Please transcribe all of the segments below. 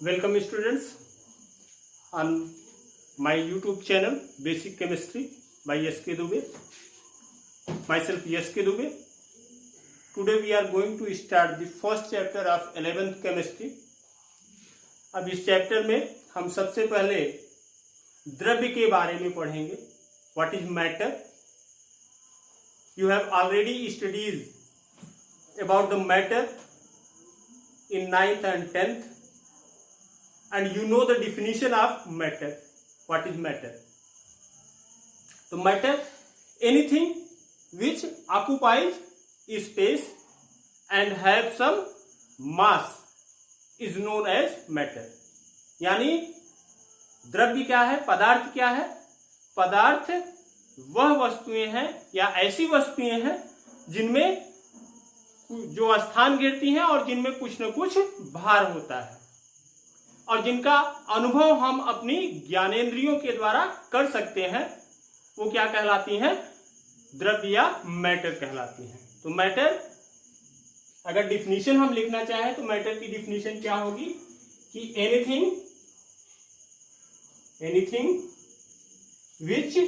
Welcome students on my YouTube channel Basic Chemistry by S.K. Dubey. Myself S.K. Dubey. Today we are going to start the first chapter of 11th chemistry. अब इस chapter में हम सबसे पहले द्रव्य के बारे में पढ़ेंगे. What is matter? You have already studied about the matter in 9th and 10th, and you know the definition of matter. What is matter? So matter, anything which occupies space and have some mass is known as matter. यानी द्रव्य क्या है, पदार्थ क्या है? पदार्थ वह वस्तुएं हैं या ऐसी वस्तुएं हैं जिनमें जो स्थान घेरती हैं और जिनमें कुछ न कुछ भार होता है और जिनका अनुभव हम अपनी ज्ञानेंद्रियों के द्वारा कर सकते हैं, वो क्या कहलाती हैं? द्रव्य या मैटर कहलाती हैं. तो मैटर, अगर डिफिनीशन हम लिखना चाहें तो मैटर की डिफिनीशन क्या होगी कि anything which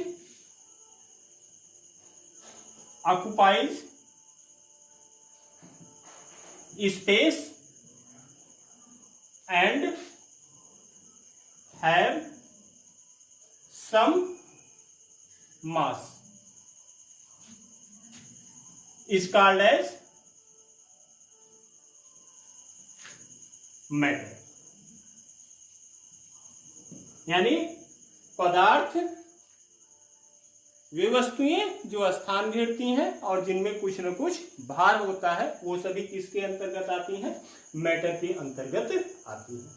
occupies space and have some mass is called as matter. यानी पदार्थ वे वस्तुएं जो स्थान घेरती हैं और जिनमें कुछ न कुछ भार होता है, वो सभी किसके अंतर्गत आती हैं? मैटर के अंतर्गत आती हैं.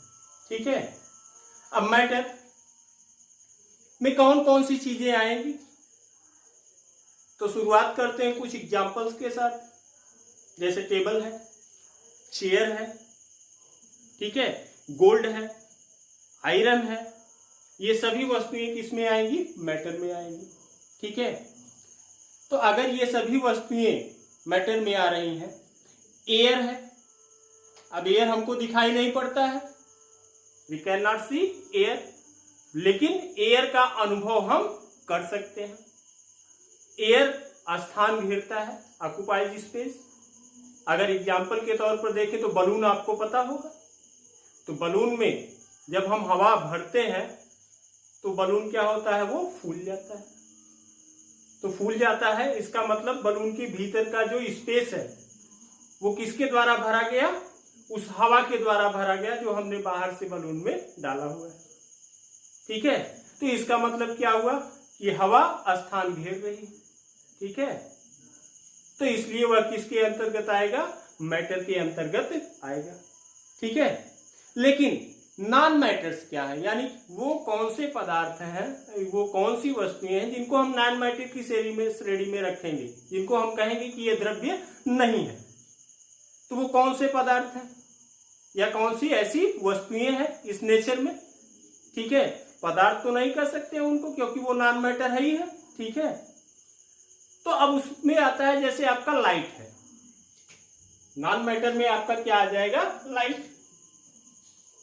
ठीक है. अब मैटर में कौन कौन सी चीजें आएंगी, तो शुरुआत करते हैं कुछ एग्जांपल्स के साथ. जैसे टेबल है, चेयर है, ठीक है, गोल्ड है, आयरन है, ये सभी वस्तुएं किसमें आएंगी? मैटर में आएंगी. ठीक है. तो अगर ये सभी वस्तुएं मैटर में आ रही हैं, एयर है, अब एयर हमको दिखाई नहीं पड़ता है, we can not see air, लेकिन एयर का अनुभव हम कर सकते हैं. एयर स्थान घेरता है, ऑक्युपाइज स्पेस. अगर एग्जाम्पल के तौर पर देखें तो बलून आपको पता होगा. तो बलून में जब हम हवा भरते हैं तो बलून क्या होता है? वो फूल जाता है. तो फूल जाता है, इसका मतलब बलून के भीतर का जो स्पेस है वो किसके द्वारा भरा गया? उस हवा के द्वारा भरा गया जो हमने बाहर से बलून में डाला हुआ है. ठीक है. तो इसका मतलब क्या हुआ कि हवा स्थान घेर रही. ठीक है. तो इसलिए वह किसके अंतर्गत आएगा? मैटर के अंतर्गत आएगा. ठीक है. लेकिन नॉन मैटर्स क्या है, यानी वो कौन से पदार्थ हैं, वो कौन सी वस्तुएं हैं जिनको हम नॉन मैटर की श्रेणी में रखेंगे, जिनको हम कहेंगे कि ये द्रव्य नहीं है. तो वो कौन से पदार्थ हैं या कौन सी ऐसी वस्तुएं हैं इस नेचर में? ठीक है. पदार्थ तो नहीं कर सकते उनको क्योंकि वो नॉन मैटर है ही है. ठीक है. तो अब उसमें आता है जैसे आपका लाइट है. नॉन मैटर में आपका क्या आ जाएगा? लाइट.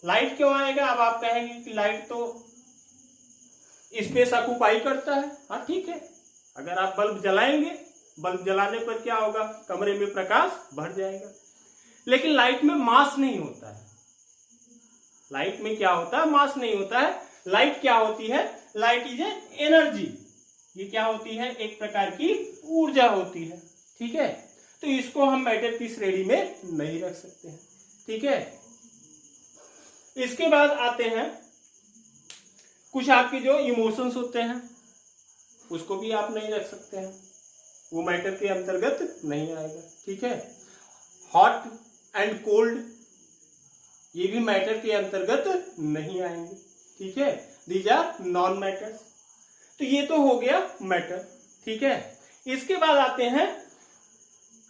लाइट क्यों आएगा? अब आप कहेंगे कि लाइट तो स्पेस ऑक्युपाई करता है. हाँ, ठीक है. अगर आप बल्ब जलाएंगे, बल्ब जलाने पर क्या होगा? कमरे में प्रकाश भर जाएगा. लेकिन लाइट में मास नहीं होता है. लाइट में क्या होता है? मास नहीं होता है. लाइट क्या होती है? Light is a energy. ये क्या होती है? एक प्रकार की ऊर्जा होती है. ठीक है. तो इसको हम मैटर की श्रेणी में नहीं रख सकते हैं. ठीक है. इसके बाद आते हैं कुछ आपके जो इमोशंस होते हैं, उसको भी आप नहीं रख सकते हैं, वो मैटर के अंतर्गत नहीं आएगा. ठीक है. हॉट एंड कोल्ड, ये भी मैटर के अंतर्गत नहीं आएंगे. ठीक है. These are non matters. तो ये तो हो गया मैटर. ठीक है. इसके बाद आते हैं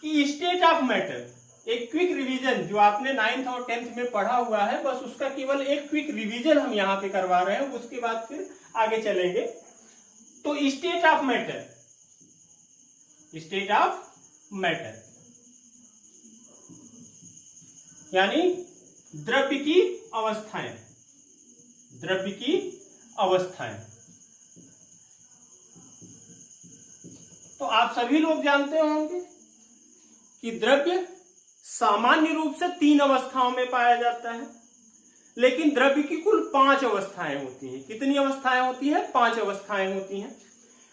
कि स्टेट ऑफ मैटर. एक क्विक रिवीजन जो आपने 9th और 10th में पढ़ा हुआ है, बस उसका केवल एक क्विक रिवीजन हम यहाँ पे करवा रहे हैं. उसके बाद फिर आगे चलेंगे. तो state of matter, state of matter यानी द्रव्य की अवस्थाएं, द्रव्य की अवस्थाएं। तो आप सभी लोग जानते होंगे कि द्रव्य सामान्य रूप से 3 अवस्थाओं में पाया जाता है, लेकिन द्रव्य की कुल 5 अवस्थाएं होती हैं। कितनी अवस्थाएं होती हैं? 5 अवस्थाएं होती हैं।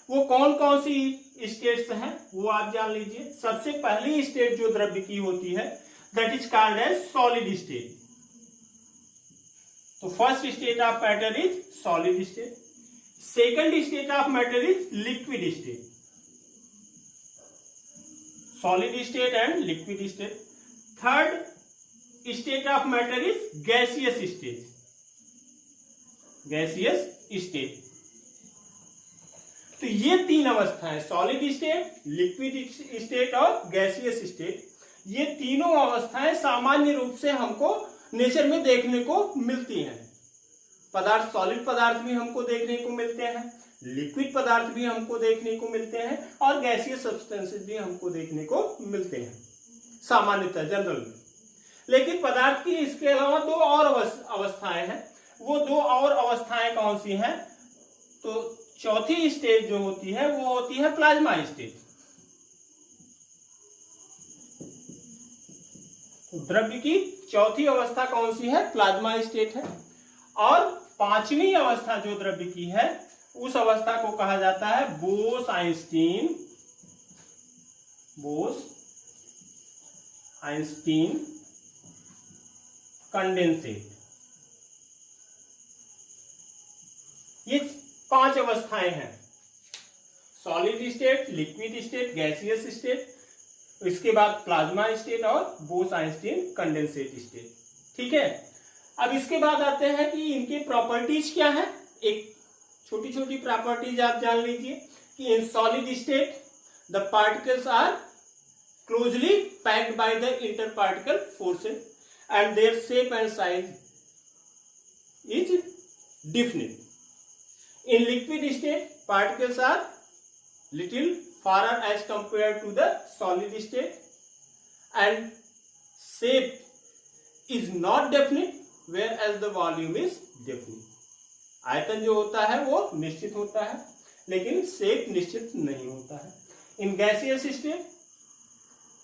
वो कौन कौन सी स्टेट्स हैं वो आप जान लीजिए। सबसे पहली स्टेट जो द्रव्य की होती है that is called as solid state. तो first state of matter is solid state, second state of matter is liquid state, solid state and liquid state. Third state of matter is gaseous state, gaseous state. तो ये 3 अवस्थाएं, solid state, liquid state और gaseous state, ये तीनों अवस्थाएं सामान्य रूप से हमको नेचर में देखने को मिलती हैं। पदार्थ, सॉलिड पदार्थ भी हमको देखने को मिलते हैं, लिक्विड पदार्थ भी हमको देखने को मिलते हैं और गैसियस सब्सटेंसेस भी हमको देखने को मिलते हैं सामान्यतः, जनरल में। लेकिन पदार्थ की इसके अलावा 2 और अवस्थाएं हैं। वो 2 और अवस्थाएं कौन सी हैं? तो चौथी स्टेज जो होती है वो होती है प्लाज्मा स्टेज। द्रव्य की चौथी अवस्था कौन सी है? प्लाज्मा स्टेट है। और 5वीं अवस्था जो द्रव्य की है उस अवस्था को कहा जाता है बोस-आइंस्टीन कंडेंसेट। ये 5 अवस्थाएं हैं, solid state, liquid state, gaseous state, इसके बाद प्लाज्मा स्टेट और बोस-आइंस्टीन कंडेंसेट स्टेट। ठीक है, अब इसके बाद आते हैं कि इनके प्रॉपर्टीज क्या है। एक छोटी छोटी प्रॉपर्टीज आप जान लीजिए कि in solid state the particles are closely packed by the inter particle forces and their shape and size is definite. In liquid state, particles are little farer as compared to the solid state and shape is not definite whereas the volume is definite. आयतन जो होता है वो निश्चित होता है लेकिन shape निश्चित नहीं होता है। In gaseous state,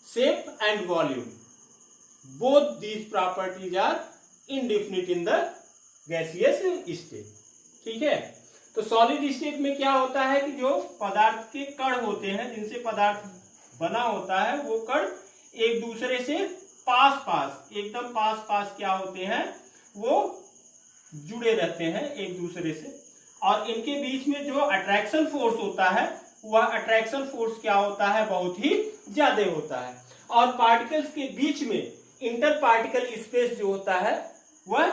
shape and volume both these properties are indefinite in the gaseous state. ठीक है, तो सॉलिड स्टेट में क्या होता है कि जो पदार्थ के कण होते हैं, जिनसे पदार्थ बना होता है, वो कण एक दूसरे से एकदम पास क्या होते हैं, वो जुड़े रहते हैं एक दूसरे से। और इनके बीच में जो अट्रैक्शन फोर्स होता है वह अट्रैक्शन फोर्स क्या होता है, बहुत ही ज्यादा होता है। और पार्टिकल्स के बीच में इंटर पार्टिकल स्पेस जो होता है वह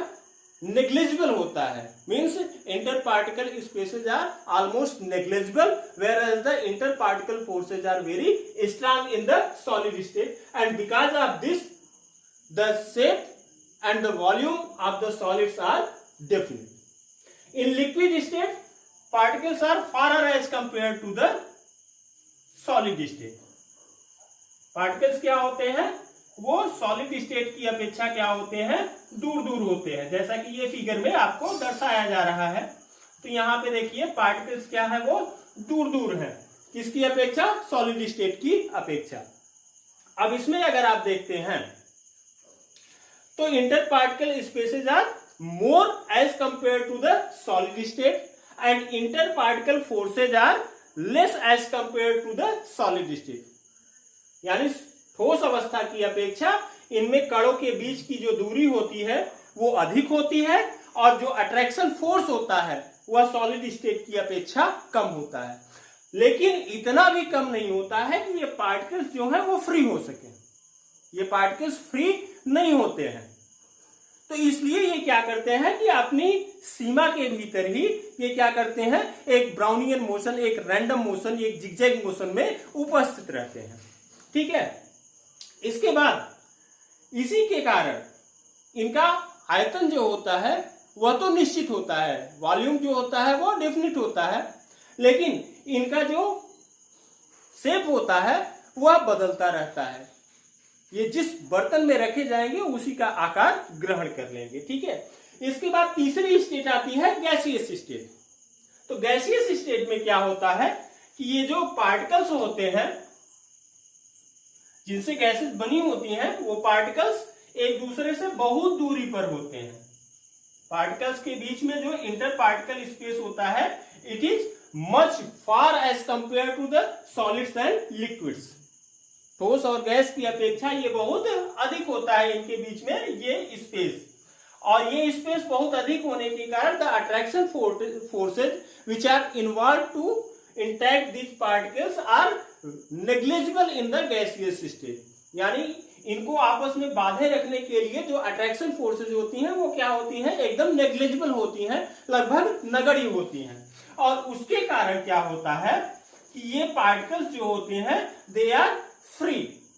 नेग्लिजिबल होता है। Means inter particle spaces are almost negligible whereas the inter particle forces are very strong in the solid state, and because of this the shape and the volume of the solids are definite. In liquid state particles are farer as compared to the solid state. Particles क्या होते हैं, वो solid state की अपेक्षा क्या होते हैं, दूर दूर होते हैं, जैसा कि ये फिगर में आपको दर्शाया जा रहा है। तो यहाँ पे देखिए पार्टिकल्स क्या है, वो दूर दूर है, किसकी अपेक्षा, सॉलिड स्टेट की अपेक्षा। अब इसमें अगर आप देखते हैं तो inter particle spaces are more as compare to the solid state and inter particle forces are less as compare to the solid state. यानी ठोस अवस्था की अपेक्षा इनमें कणों के बीच की जो दूरी होती है वो अधिक होती है और जो अट्रैक्शन फोर्स होता है वह सॉलिड स्टेट की अपेक्षा कम होता है। लेकिन इतना भी कम नहीं होता है कि ये पार्टिकल्स जो है वो फ्री हो सके। ये पार्टिकल्स फ्री नहीं होते हैं, तो इसलिए ये क्या करते हैं कि अपनी सीमा के भीतर ही ये क्या करते हैं, एक ब्राउनियन मोशन, एक रैंडम मोशन, एक जिगजैग मोशन में उपस्थित रहते हैं। ठीक है, इसके बाद इसी के कारण इनका आयतन जो होता है वह तो निश्चित होता है, वॉल्यूम जो होता है वो डेफिनिट होता है, लेकिन इनका जो शेप होता है वह बदलता रहता है। ये जिस बर्तन में रखे जाएंगे उसी का आकार ग्रहण कर लेंगे। ठीक है, इसके बाद तीसरी स्टेट आती है गैसियस स्टेट। तो गैसियस स्टेट में क्या होता है कि ये जो पार्टिकल्स होते हैं जिनसे गैसेस बनी होती हैं, वो पार्टिकल्स एक दूसरे से बहुत दूरी पर होते हैं। पार्टिकल्स के बीच में जो इंटर पार्टिकल स्पेस होता है, it is much far as compare to the solids and liquids. ठोस और गैस की अपेक्षा ये बहुत अधिक होता है इनके बीच में ये स्पेस, और ये स्पेस बहुत अधिक होने के कारण the attraction forces which are involve to intact this particles are negligible in the gaseous state. यानी इनको आपस में बांधे रखने के लिए जो अट्रैक्शन फोर्सेज होती हैं वो क्या होती हैं, एकदम नेग्लिजिबल होती हैं, लगभग नगण्य होती हैं। और उसके कारण क्या होता है कि ये पार्टिकल्स जो होते हैं दे आर फ्री,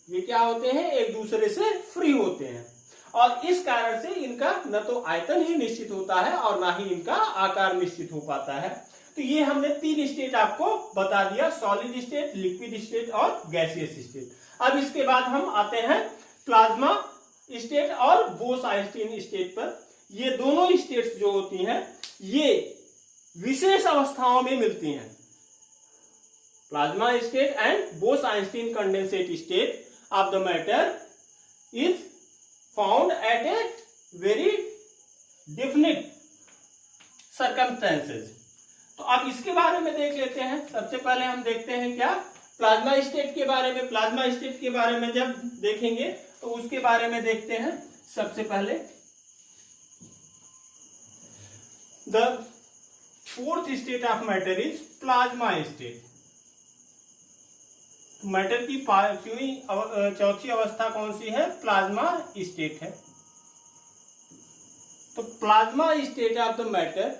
ये क्या होते हैं, एक दूसरे से फ्री होते हैं, और इस कारण से इनका न तो आयतन ही निश्चित होता है और ना ही इनका आकार निश्चित हो पाता है। तो ये हमने 3 स्टेट आपको बता दिया, सॉलिड स्टेट, लिक्विड स्टेट और गैसियस स्टेट। अब इसके बाद हम आते हैं प्लाज्मा स्टेट और बोस-आइंस्टीन स्टेट पर। ये दोनों स्टेट्स जो होती हैं ये विशेष अवस्थाओं में मिलती हैं। Plasma state and Bose-Einstein condensate state of the matter is found eight a very definite circumstances. तो अब इसके बारे में देख लेते हैं। सबसे पहले हम देखते हैं क्या प्लाज्मा स्टेट के बारे में। प्लाज्मा स्टेट के बारे में जब देखेंगे तो उसके बारे में देखते हैं। सबसे पहले the fourth state of matter is plasma state. Matter की चौथी अवस्था कौन सी है, प्लाज्मा स्टेट है। तो plasma state of the matter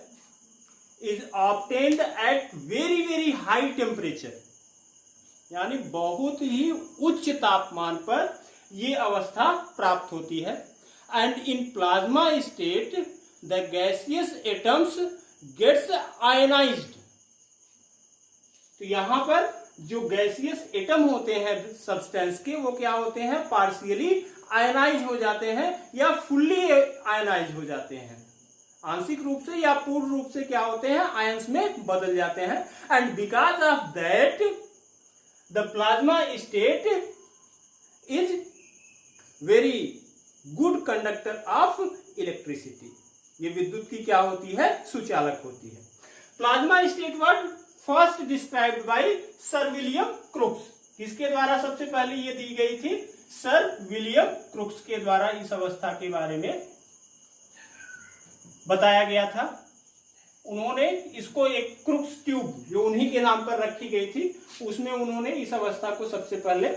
is obtained at very very high temperature, यानी बहुत ही उच्च तापमान पर ये अवस्था प्राप्त होती है। And in plasma state the gaseous atoms gets ionized. तो यहां पर जो गैसियस एटम होते हैं सब्सटेंस के, वो क्या होते हैं, पार्शियली आयनाइज हो जाते हैं या फुल्ली आयनाइज हो जाते हैं। आंशिक रूप से या पूर्ण रूप से क्या होते हैं, आयंस में बदल जाते हैं। And because of that the plasma state is very good conductor of electricity. ये विद्युत की क्या होती है, सुचालक होती है। Plasma state word first described bye sir William crooks. किसके द्वारा सबसे पहले ये दी गई थी, सर विलियम क्रुक्स के द्वारा इस अवस्था के बारे में बताया गया था। उन्होंने इसको एक क्रुक्स ट्यूब जो उन्हीं के नाम पर रखी गई थी, उसमें उन्होंने इस अवस्था को सबसे पहले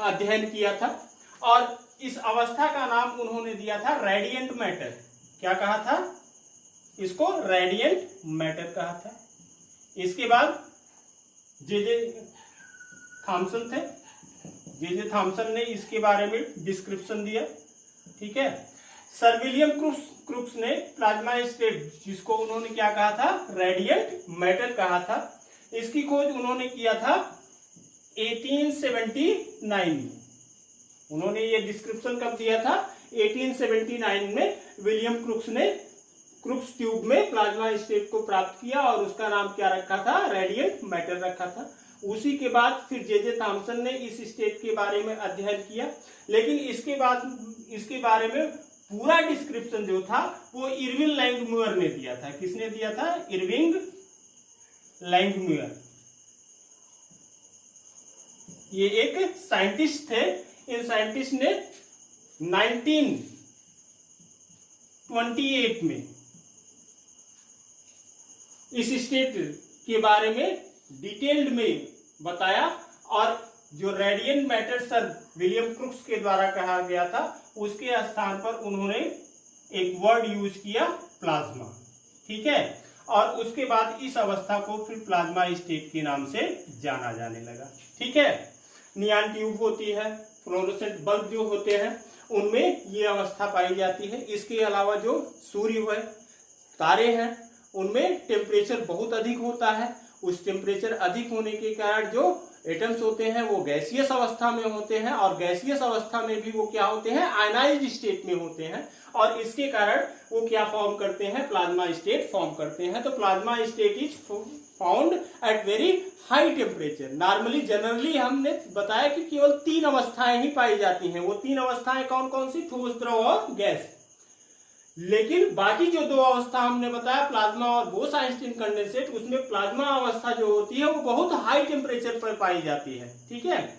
अध्ययन किया था, और इस अवस्था का नाम उन्होंने दिया था रेडिएंट मैटर। क्या कहा था इसको, रेडिएंट मैटर कहा था। इसके बाद जे थॉमसन थे, जे थॉमसन ने इसके बारे में डिस्क्रिप्शन दिया। ठीक है, सर विलियम क्रुक्स ने प्लाज्मा स्टेट, जिसको उन्होंने क्या कहा था, रेडिएंट मैटर कहा था, इसकी खोज उन्होंने किया था 1879 में। उन्होंने ये डिस्क्रिप्शन कब दिया था, 1879 में विलियम क्रुक्स ने क्रुक्स ट्यूब में प्लाज्मा स्टेट को प्राप्त किया और उसका नाम क्या रखा था, रेडिएंट मैटर रखा था। उसी के बाद फिर जे थॉमसन ने इस स्टेट के बारे में अध्ययन किया, लेकिन इसके बाद इसके बारे में पूरा डिस्क्रिप्शन जो था वो इरविंग लैंगम्यूर ने दिया था। किसने दिया था, इरविंग लैंगम्यूर। ये एक साइंटिस्ट थे। इन साइंटिस्ट ने 1928 में इस स्टेट के बारे में डिटेल्ड में बताया, और जो radiant matter sir William crooks के द्वारा कहा गया था, उसके स्थान पर उन्होंने एक वर्ड यूज किया, प्लाज्मा। ठीक है, और उसके बाद इस अवस्था को फिर प्लाज्मा स्टेट के नाम से जाना जाने लगा। ठीक है, नियॉन ट्यूब होती है, फ्लोरोसेंट बल्ब जो होते हैं उनमें ये अवस्था पाई जाती है। इसके अलावा जो सूर्य है, तारे हैं, उनमें टेम्परेचर बहुत अधिक होता है। उस टेम्परेचर अधिक होने के कारण जो एटम्स होते हैं वो गैसियस अवस्था में होते हैं, और गैसियस अवस्था में भी वो क्या होते हैं, आयनाइज्ड स्टेट में होते हैं, और इसके कारण वो क्या फॉर्म करते हैं, प्लाज्मा स्टेट फॉर्म करते हैं। तो plasma state is found at very high temperature. Normally generally हमने बताया कि केवल 3 अवस्थाएं ही पाई जाती हैं। वो 3 अवस्थाएं कौन कौन सी, ठोस, द्रव और गैस। लेकिन बाकी जो 2 अवस्था हमने बताया, प्लाज्मा और बोस-आइंस्टीन कंडेंसेट, उसमें प्लाज्मा अवस्था जो होती है वो बहुत हाई टेम्परेचर पर पाई जाती है। ठीक है,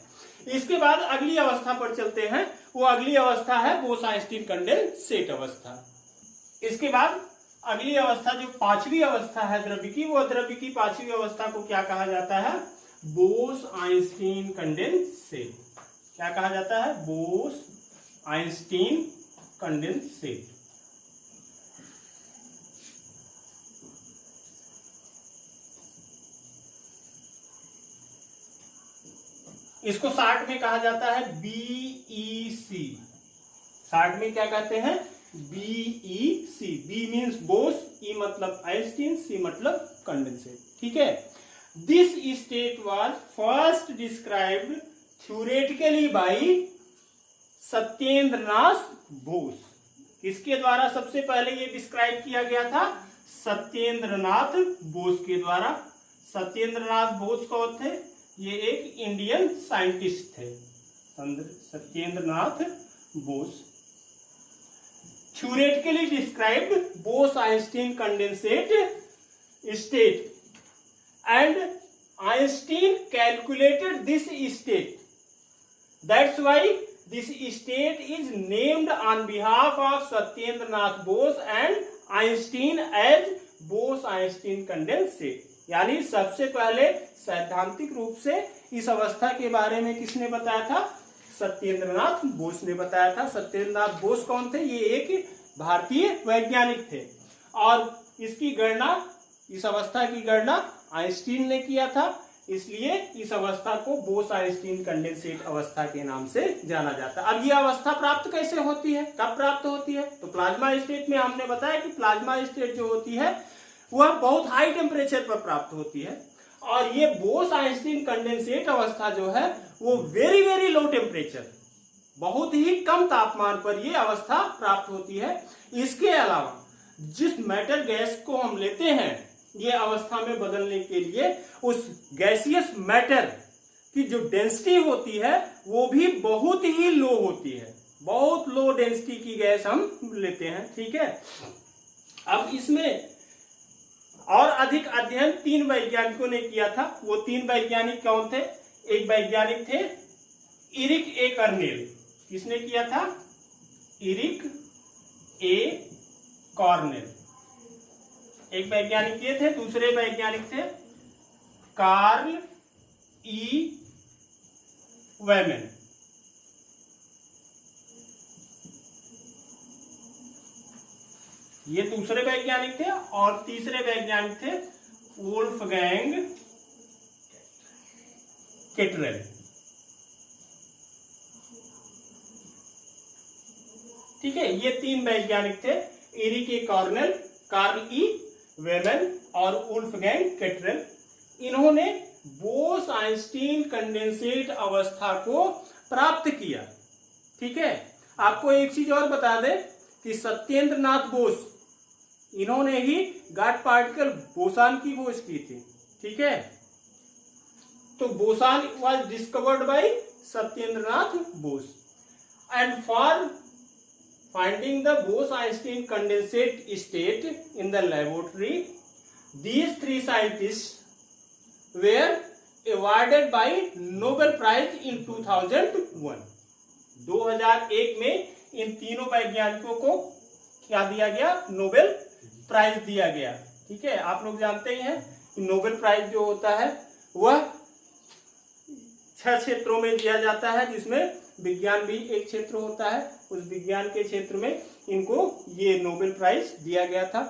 इसके बाद अगली अवस्था पर चलते हैं। वो अगली अवस्था है बोस-आइंस्टीन कंडेंसेट अवस्था। इसके बाद अगली अवस्था जो 5वीं अवस्था है द्रव्य की, वो द्रव्य की 5वीं अवस्था को क्या कहा जाता है, बोस-आइंस्टीन कंडेंसेट। क्या कहा जाता है, बोस-आइंस्टीन कंडेंसेट। इसको शॉर्ट में कहा जाता है बीईसी। शॉर्ट में क्या कहते हैं, BEC. B means Bose, E मतलब आइंस्टीन, सी मतलब कंडेंसेट। ठीक है, this state was first described theoretically by Satyendranath Bose. किसके द्वारा सबसे पहले ये डिस्क्राइब किया गया था, सत्येंद्रनाथ बोस के द्वारा। सत्येंद्रनाथ बोस कौन थे, ये एक इंडियन साइंटिस्ट थे, Satyendranath Bose. Theoretically described Bose Einstein condensate state and Einstein calculated this state. That's why this state is named on behalf of Satyendranath Bose and Einstein as Bose Einstein condensate. यानी सबसे पहले सैद्धांतिक रूप से इस अवस्था के बारे में किसने बताया था, सत्येंद्रनाथ बोस ने बताया था। सत्येंद्रनाथ बोस कौन थे, ये एक भारतीय वैज्ञानिक थे, और इसकी गणना, इस अवस्था की गणना आइंस्टीन ने किया था। इसलिए इस अवस्था को बोस-आइंस्टीन कंडेंसेट अवस्था के नाम से जाना जाता है। अब ये अवस्था प्राप्त कैसे होती है, कब प्राप्त होती है, तो प्लाज्मा स्टेट में हमने बताया कि प्लाज्मा स्टेट जो होती है वह बहुत हाई टेम्परेचर पर प्राप्त होती है, और ये बोस-आइंस्टीन कंडेंसेट अवस्था जो है वो वेरी वेरी लो टेम्परेचर, बहुत ही कम तापमान पर ये अवस्था प्राप्त होती है। इसके अलावा जिस मैटर गैस को हम लेते हैं ये अवस्था में बदलने के लिए, उस गैसियस मैटर की जो डेंसिटी होती है वो भी बहुत ही लो होती है। बहुत लो डेंसिटी की गैस हम लेते हैं। ठीक है, अब इसमें और अधिक अध्ययन 3 वैज्ञानिकों ने किया था। वो 3 वैज्ञानिक कौन थे, एक वैज्ञानिक थे इरिक ए कॉर्नेल। किसने किया था, इरिक ए कॉर्नेल, एक वैज्ञानिक ये थे। दूसरे वैज्ञानिक थे कार्ल ई वेमन। ये दूसरे वैज्ञानिक थे, और तीसरे वैज्ञानिक थे वोल्फगैंग केटरेल। ठीक है, ये 3 वैज्ञानिक थे, इरिक ए कॉर्नेल, कार्ल ई वेमन और वोल्फगैंग केटरेल। इन्होंने बोस-आइंस्टीन कंडेंसेट अवस्था को प्राप्त किया। ठीक है, आपको एक चीज और बता दें कि सत्येंद्रनाथ बोस, इन्होंने ही गॉड पार्टिकल बोसान की खोज की थी। ठीक है, तो boson was discovered by Satyendranath Bose, and for finding the Bose-Einstein condensate state in the laboratory, these 3 scientists were awarded by Nobel Prize in 2001। 2001 में इन तीनों वैज्ञानिकों को क्या दिया गया, नोबेल प्राइज दिया गया। ठीक है, आप लोग जानते ही हैं कि नोबेल प्राइज जो होता है वह 6 क्षेत्रों में दिया जाता है, जिसमें विज्ञान भी एक क्षेत्र होता है। उस विज्ञान के क्षेत्र में इनको ये नोबेल प्राइज दिया गया था।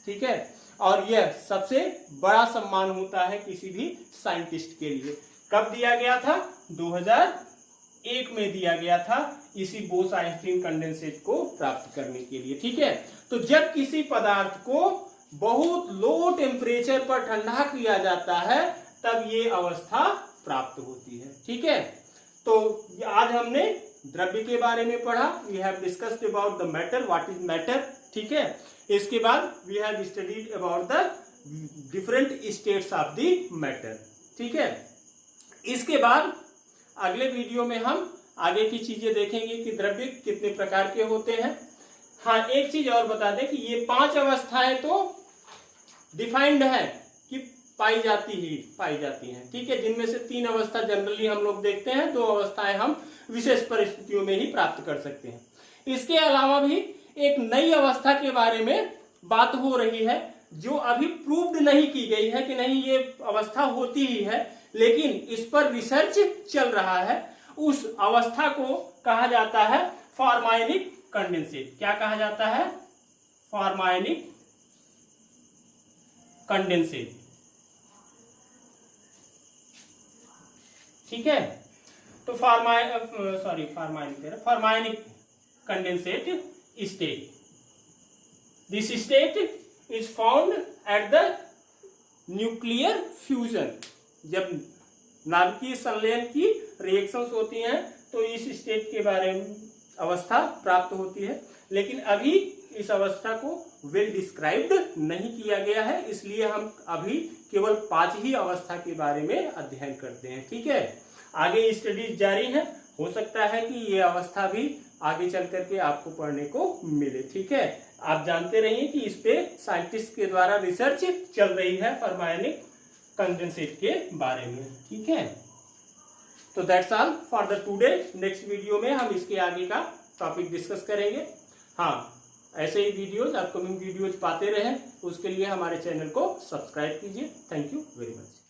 ठीक है, और यह सबसे बड़ा सम्मान होता है किसी भी साइंटिस्ट के लिए। कब दिया गया था, 2001 में दिया गया था, इसी बोस-आइंस्टीन कंडेंसेट को प्राप्त करने के लिए। ठीक है, तो जब किसी पदार्थ को बहुत लो टेम्परेचर पर ठंडा किया जाता है तब ये अवस्था प्राप्त होती है। ठीक है, तो आज हमने द्रव्य के बारे में पढ़ा। We have discussed about the matter, what is matter. ठीक है, इसके बाद we have studied about the different states of the matter. ठीक है, इसके बाद अगले वीडियो में हम आगे की चीजें देखेंगे कि द्रव्य कितने प्रकार के होते हैं। हाँ, एक चीज और बता दें कि ये 5 अवस्थाएं तो डिफाइंड है कि पाई जाती हैं। ठीक है, जिनमें से 3 अवस्था जनरली हम लोग देखते हैं, 2 अवस्थाएं हम विशेष परिस्थितियों में ही प्राप्त कर सकते हैं। इसके अलावा भी एक नई अवस्था के बारे में बात हो रही है जो अभी प्रूव्ड नहीं की गई है कि नहीं ये अवस्था होती ही है, लेकिन इस पर रिसर्च चल रहा है। उस अवस्था को कहा जाता है फॉर्मायनिक कंडेंसेट। क्या कहा जाता है? Fermionic condensate. ठीक है, तो fermionic condensate state. This state is found at the nuclear fusion. जब नाभिकीय संलयन की रिएक्शंस होती हैं तो इस स्टेट के बारे में अवस्था प्राप्त होती है, लेकिन अभी इस अवस्था को वेल डिस्क्राइब्ड नहीं किया गया है, इसलिए हम अभी केवल 5 ही अवस्था के बारे में अध्ययन करते हैं। ठीक है, आगे स्टडीज जारी है, हो सकता है कि ये अवस्था भी आगे चल करके आपको पढ़ने को मिले। ठीक है, आप जानते रहिए कि इस पे साइंटिस्ट के द्वारा रिसर्च चल रही है फॉर्मायनिक कंडेंसेट के बारे में। ठीक है, तो that's all for the today. Next video में हम इसके आगे का टॉपिक डिस्कस करेंगे। हाँ, ऐसे ही वीडियोज, अपकमिंग वीडियोज पाते रहें, उसके लिए हमारे चैनल को सब्सक्राइब कीजिए। Thank you very much.